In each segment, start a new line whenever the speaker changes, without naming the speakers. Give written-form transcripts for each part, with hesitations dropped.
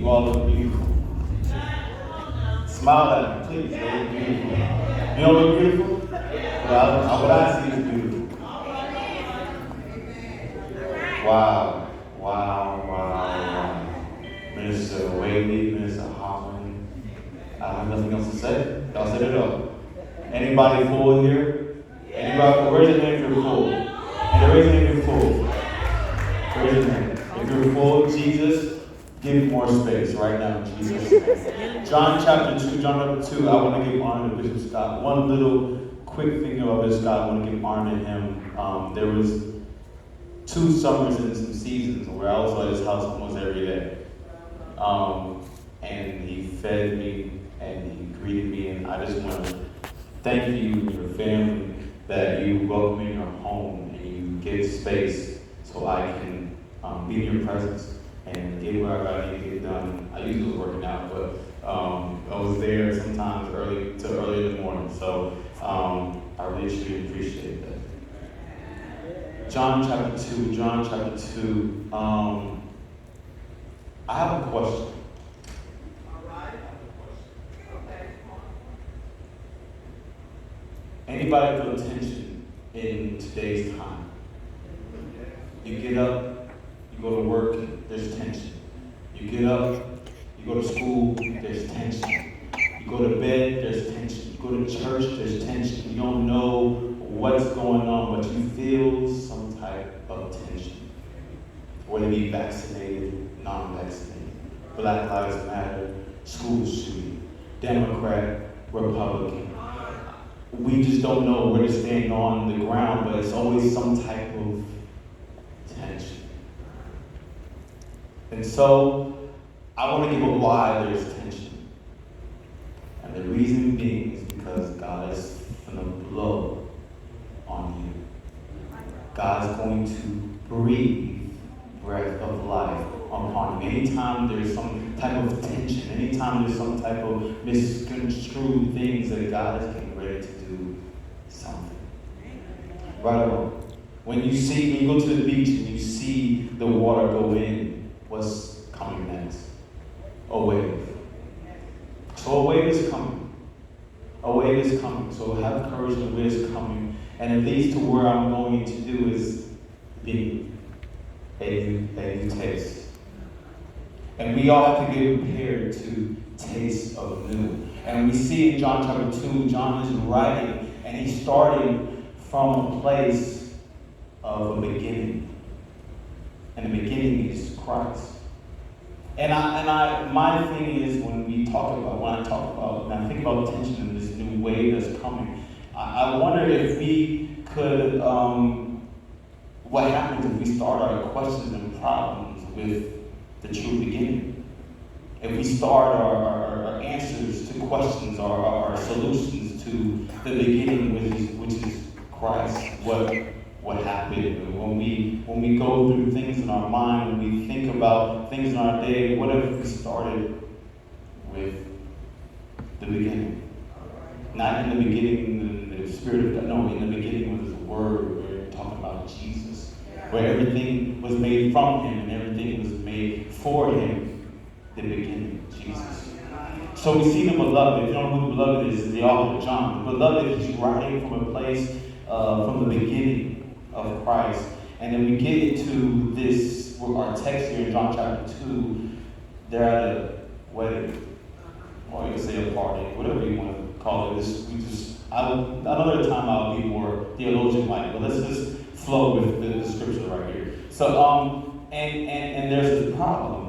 You all look beautiful. Smile at me, please. You look beautiful. You don't look beautiful? Well, what I see is beautiful. Wow. Minister Whaley, Minister Hoffman. I have nothing else to say. Y'all said it all. Anybody full here? Anybody full? Raise your hand if you're full. And raise your hand if you're full. Raise your hand. If you're full of Jesus, give more space right now, Jesus. John chapter 2, I want to give honor to Bishop Scott. One little quick thing about Bishop Scott, I want to give honor to him. There was 2 summers and some seasons where I was at his house almost every day. And he fed me and he greeted me, and I just want to thank you and your family that you welcome me in your home and you give space so I can be in your presence and get where I need to get done. I usually was working out, but I was there sometimes early in the morning, so I really truly appreciate that. John chapter 2. I have a question. Anybody feel tension in today's time? You get up, you go to work, there's tension. You get up, you go to school, there's tension. You go to bed, there's tension. You go to church, there's tension. You don't know what's going on, but you feel some type of tension. Whether it be vaccinated, non-vaccinated, Black Lives Matter, school shooting, Democrat, Republican. We just don't know where to stand on the ground, but it's always some type of tension. And so, I want to give a why there's tension. And the reason being is because God is going to blow on you. God is going to breathe breath of life upon you. Anytime there's some type of tension, anytime there's some type of misconstrued things, that God is getting ready to do something. Right or wrong? When you go to the beach and you see the water go in, what's coming next? A wave. So a wave is coming. A wave is coming. So have courage, the wave is coming. And it leads to where I'm going to do is be a new taste. And we all have to get prepared to taste of new. And we see in John chapter 2, John is writing, and he's starting from a place of a beginning. And the beginning is Christ. And my thing is when I think about tension and this new wave that's coming, I wonder if we could, what happens if we start our questions and problems with the true beginning? If we start our answers to questions, our solutions to the beginning, which is Christ, what happened when we go through things in our mind, when we think about things in our day, what if we started with the beginning? Not in the beginning, the Spirit of God, no, in the beginning was His Word, we're talking about Jesus, where everything was made from Him and everything was made for Him, the beginning, Jesus. So we see the beloved. If you don't know who the beloved is, the author of John. The beloved is writing from a place, from the beginning of Christ. And then we get into this, our text here in John chapter 2, they're at a wedding, or you can say a party, whatever you want to call it. Another time I'll be more theologian-like, but let's just flow with the scripture right here. So, and there's this problem.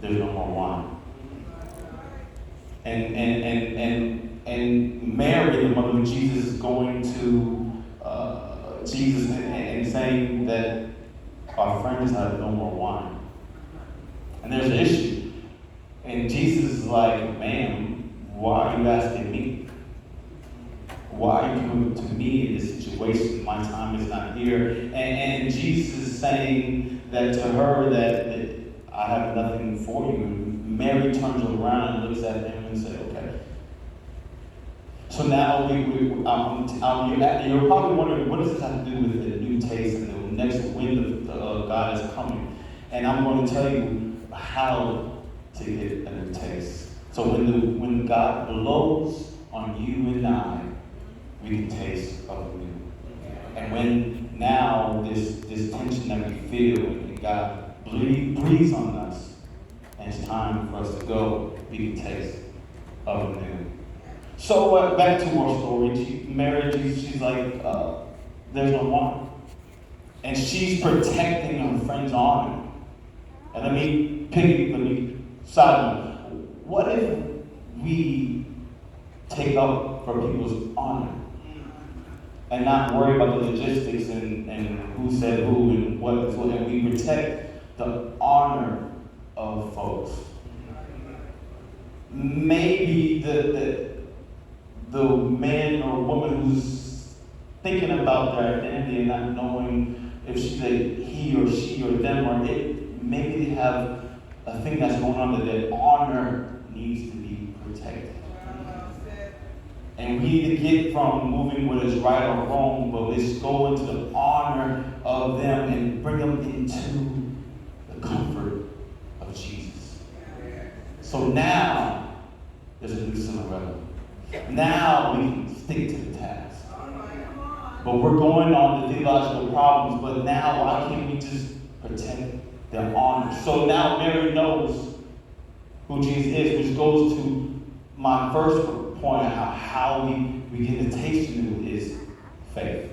There's no more wine. And Mary, the mother of Jesus, is going to Jesus and saying that our friends have no more wine. And there's an issue. And Jesus is like, ma'am, why are you asking me? Why are you coming to me in this situation? My time is not here. And Jesus is saying that to her that I have nothing for you. Mary turns around and looks at him and says, okay. So now you're probably wondering, what does this have to do with the new taste and the next wind of God is coming? And I'm going to tell you, how to get a new taste. So when God blows on you and I, we can taste of the new. And when now this tension that we feel, and God breathes on us, and it's time for us to go, we can taste of the new. So back to our story. She married Jesus. She's like, there's no one. And she's protecting her friend's honor. And let me side note. What if we take up for people's honor and not worry about the logistics and who said who and what is what, and we protect the honor of folks? Maybe the man or woman who's thinking about their identity and not knowing if she's he or she or them or it, maybe they have a thing that's going on that their honor needs to be protected. And we need to get from moving what is right or wrong, but let's go into the honor of them and bring them into the comfort of Jesus. So now there's a new Cinderella. Now we can stick to the task. But we're going on the theological problems, but now why can't we just protect their honor? So now Mary knows who Jesus is, which goes to my first point of how we get the taste new is faith.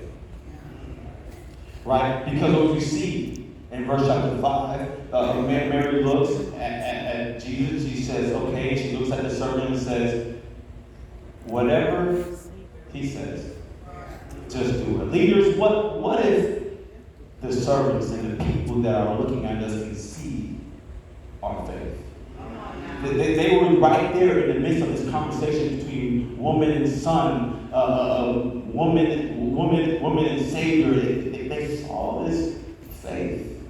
Right? Because what we see in verse chapter 5, Mary looks at Jesus. She says, okay, she looks at the servant and says, whatever he says, just do it. Leaders, what if the servants and the people that are looking at us can see our faith? They were right there in the midst of this conversation between woman and son, woman and savior. They saw this faith.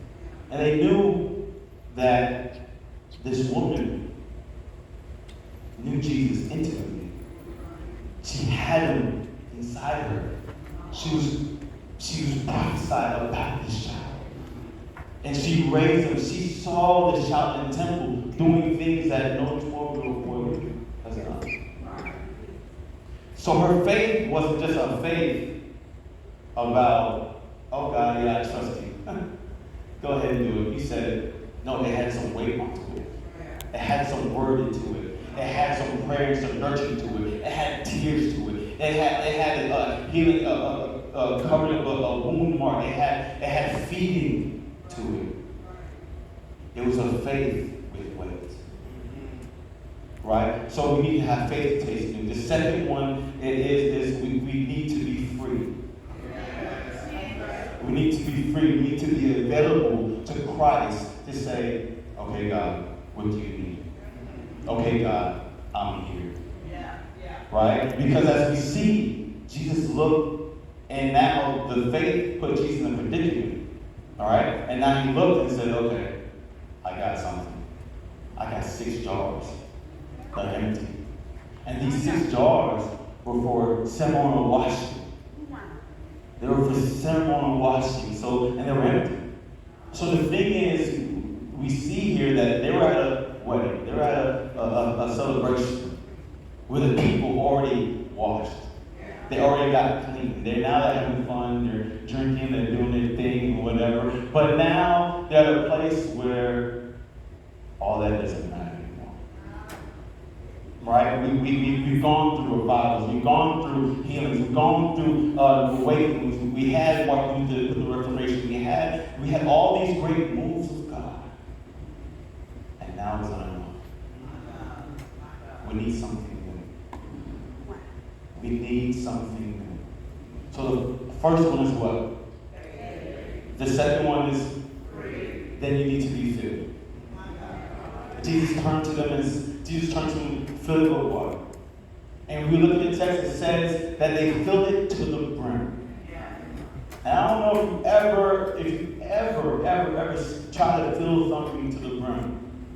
And they knew that this woman knew Jesus intimately. She had him inside her. She was prophesied about this child. And she raised him. She saw this child in the temple doing things that no 12-year-old boy would do. That's not. So her faith wasn't just a faith about, oh God, yeah, I trust you. Go ahead and do it. You said it. No, it had some weight onto it. It had some word into it. It had some prayer and some nurture to it. It had tears to it. It had a healing, covering of a wound mark. It had feeding to it. It was a faith with weight. Right? So we need to have faith to taste new. The second one is we need to be free. We need to be free. We need to be available to Christ to say, okay, God, what do you need? Okay, God, I'm here. Right? Because as we see, Jesus looked, and now the faith put Jesus in a predicament. All right? And now he looked and said, okay, I got something. I got 6 jars that are empty. And these 6 jars were for ceremonial washing. They were for ceremonial washing, and they were empty. So the thing is, we see here that they were at a wedding. They were at a celebration where the people already washed. They already got clean. They're having fun. They're drinking. They're doing their thing, whatever. But now they're at a place where all that doesn't matter anymore. Right? We've gone through revivals. We've gone through healings. We've gone through awakenings. We had walked through the Reformation. We had all these great moves of God. And now it's not enough. We need something new. We need something new. So the first one is what? The second one is then you need to be filled. Jesus turned to them filled with water. And we look at the text, it says that they filled it to the brim. And I don't know if you ever try to fill something to the brim.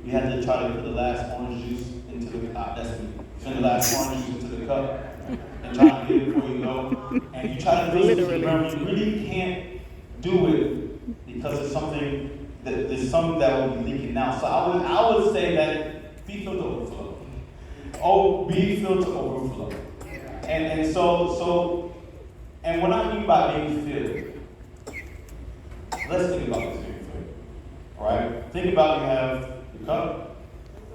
You had to try to put the last orange juice into the cup. That's me. Send the last orange juice into the cup and try to get it before you go. And you try to fill it to the brim. You really can't do it because it's something there's some that will be leaking out. So I would say that be filled to overflow. Oh, be filled to overflow. And so what I mean by being filled, let's think about this being filled. All right? Think about you have your cup,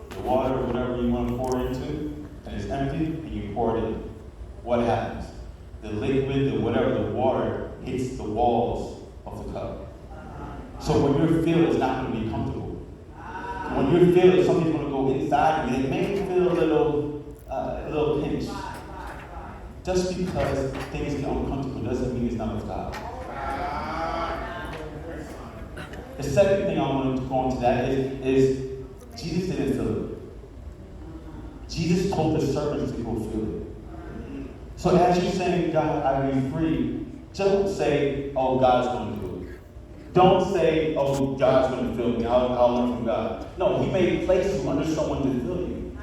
the water, whatever you want to pour into, and it's empty, and you pour it in. What happens? The liquid, the whatever, the water hits the walls of the cup. So when you're filled, it's not going to be comfortable. When you're filled, something's going to go inside you. It may feel a little pinch. Just because things get uncomfortable doesn't mean it's not of God. The second thing I want to go into that is Jesus didn't fill it. Jesus told the servants to go fill it. So as you're saying, God, I be free, don't say, oh, God's going to do it. Don't say, oh, God's going to fill me. I'll learn from God. No, He may place you under someone to fill you.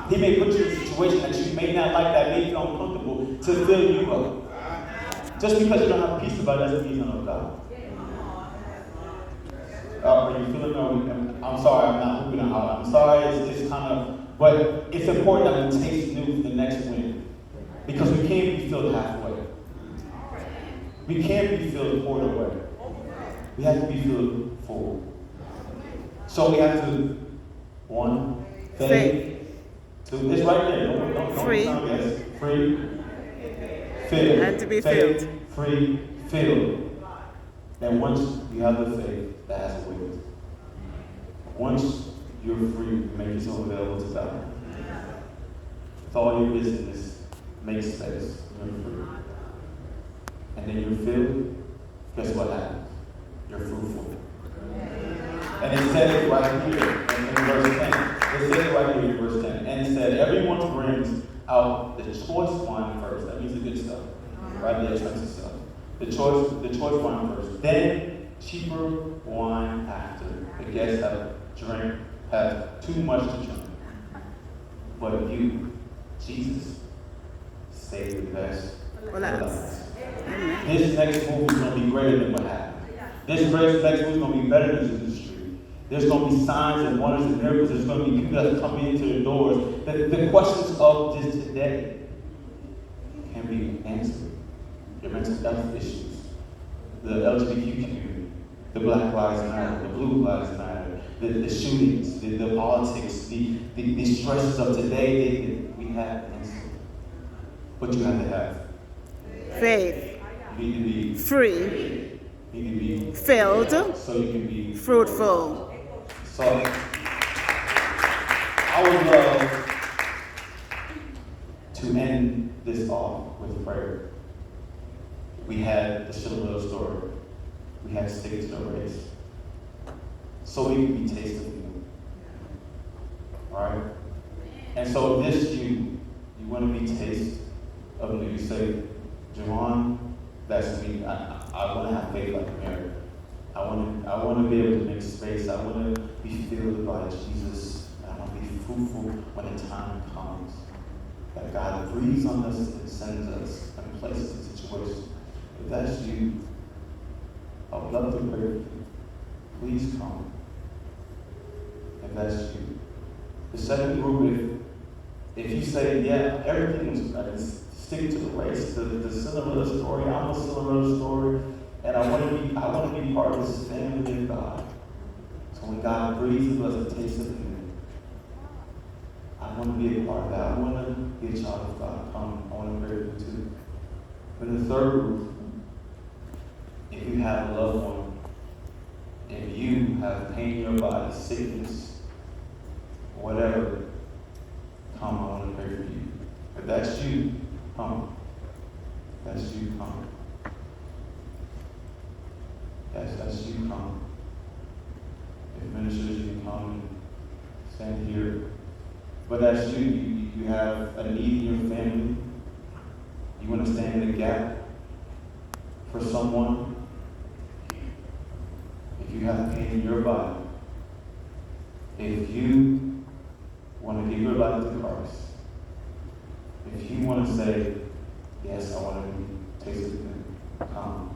He may put you in a situation that you may not like, that may feel uncomfortable, to fill you up. Just because you don't have peace about it doesn't mean it's not of God. Are you feeling it? I'm sorry, I'm not hooping out. I'm sorry, it's kind of, but it's important that we taste new for the next win. Because we can't be filled halfway. We can't be filled poured away. We have to be filled full. So we have to, one, faith. Two, it's right there. Don't
free.
Yes. Free. Filled.
And to be
faith,
filled.
Free. Filled. And once you have the faith, that has a weight. Once you're free, you make yourself available to God. With all your business, make space. You're free. And then you're filled. Guess what happens? You're fruitful. And it said it right here in verse 10. It said it right here in verse 10. And it said, everyone brings out the choice wine first. That means the good stuff. Right? The expensive stuff. The choice wine first. Then cheaper wine after. The guests have too much to drink. But you, Jesus, save the best. This next move is going to be greater than what happened. This next move is going to be better than this industry. There's going to be signs and wonders and miracles. There's going to be people that come into the doors. The questions of this today can be answered. Your mental health issues, the LGBT community, the Black Lives Matter, the Blue Lives Matter, the shootings, the politics, the stresses of today, we have answered. But you have to have faith. You need to be free. You need to be filled. So you can be fruitful. So I would love to end this off with prayer. We had the Cinderella story. We had to stick to the race. So we can be tasted of you. Alright? And so if this you want to be tasted of me, you say, Javon, that's me. I want to have faith like Mary. I want to be able to make space. I want to be filled by Jesus. And I want to be fruitful when the time comes. That God breathes on us and sends us and places in situations. If that's you, I would love to pray for you. Please come. If that's you. The second group, if you say, yeah, everything was right, stick to the race, the Cinderella story, I'm a Cinderella story, and I want to be part of this family of God. So when God breathes in us a taste of Him, I want to be a part of that. I want to be a child of God. Come, I want to pray for you too. But in the third group, if you have a loved one, if you have pain in your body, sickness, whatever, come, I want to pray for you. If that's you, come. If that's you, come. That's you, come. If ministers, you can come and stand here. But that's you. You have a need in your family. You want to stand in the gap for someone. If you have pain in your body, if you want to give your life to Christ, if you want to say, yes, I want to be tasted, come.